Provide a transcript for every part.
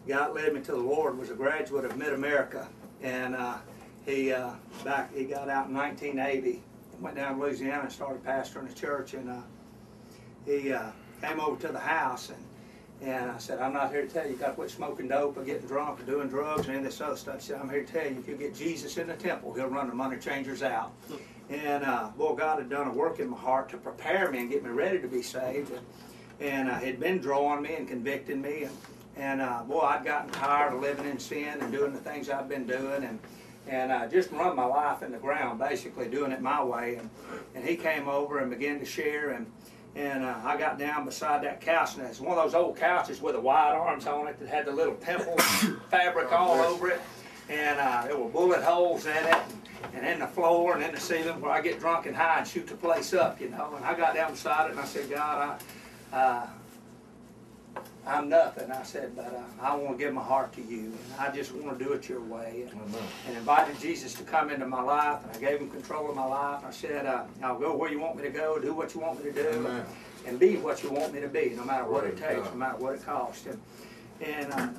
guy that led me to the Lord was a graduate of Mid-America, and he got out in 1980, went down to Louisiana and started pastoring a church, and he came over to the house, and I said, I'm not here to tell you got to quit smoking dope or getting drunk or doing drugs or any of this other stuff. He said, I'm here to tell you, if you get Jesus in the temple, he'll run the money changers out. And boy, God had done a work in my heart to prepare me and get me ready to be saved. And had been drawing me and convicting me. And boy, I'd gotten tired of living in sin and doing the things I've been doing. And just run my life in the ground, basically doing it my way. And he came over and began to share. And I got down beside that couch, and it's one of those old couches with the wide arms on it that had the little pimple fabric all over it. And there were bullet holes in it, and in the floor and in the ceiling where I get drunk and high and shoot the place up, you know. And I got down beside it and I said, God, I'm nothing. I said, but I want to give my heart to you, and I just want to do it your way. And invited Jesus to come into my life, and I gave him control of my life. I said, I'll go where you want me to go, do what you want me to do, and be what you want me to be, no matter what it takes, no matter what it costs. And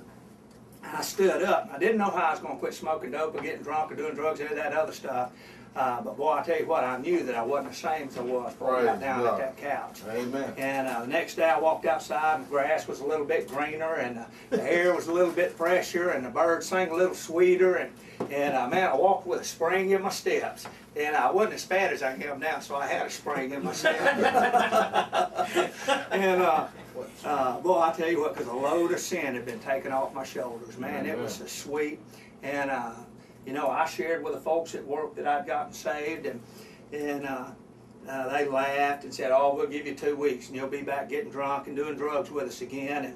I stood up. I didn't know how I was going to quit smoking dope or getting drunk or doing drugs or any of that other stuff. But boy, I tell you what, I knew that I wasn't the same as I was before I got down at that couch. Amen. And the next day I walked outside, and the grass was a little bit greener, and the air was a little bit fresher, and the birds sang a little sweeter, and man, I walked with a spring in my steps. And I wasn't as fat as I am now, so I had a spring in my step. And boy, I tell you what, because a load of sin had been taken off my shoulders. Man, it was so sweet. And you know, I shared with the folks at work that I'd gotten saved, and they laughed and said, oh, we'll give you 2 weeks, and you'll be back getting drunk and doing drugs with us again.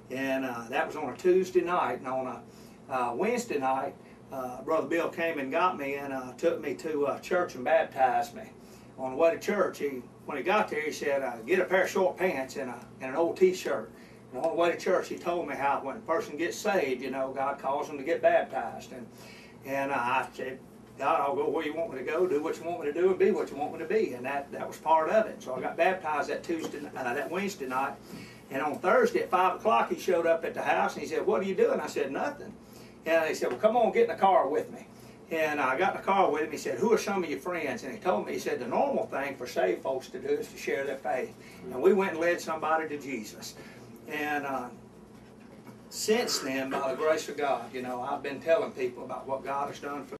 And that was on a Tuesday night. And on a Wednesday night, Brother Bill came and got me and took me to church and baptized me. On the way to church, when he got there, he said, get a pair of short pants and an old T-shirt. And on the way to church, he told me how when a person gets saved, you know, God calls them to get baptized. And I said, God, I'll go where you want me to go, do what you want me to do, and be what you want me to be. And that was part of it. So I got baptized that Wednesday night. And on Thursday at 5 o'clock, he showed up at the house, and he said, what are you doing? I said, nothing. And he said, well, come on, get in the car with me. And I got in the car with him. He said, who are some of your friends? And he told me, he said, the normal thing for saved folks to do is to share their faith. And we went and led somebody to Jesus. And since then, by the grace of God, you know, I've been telling people about what God has done for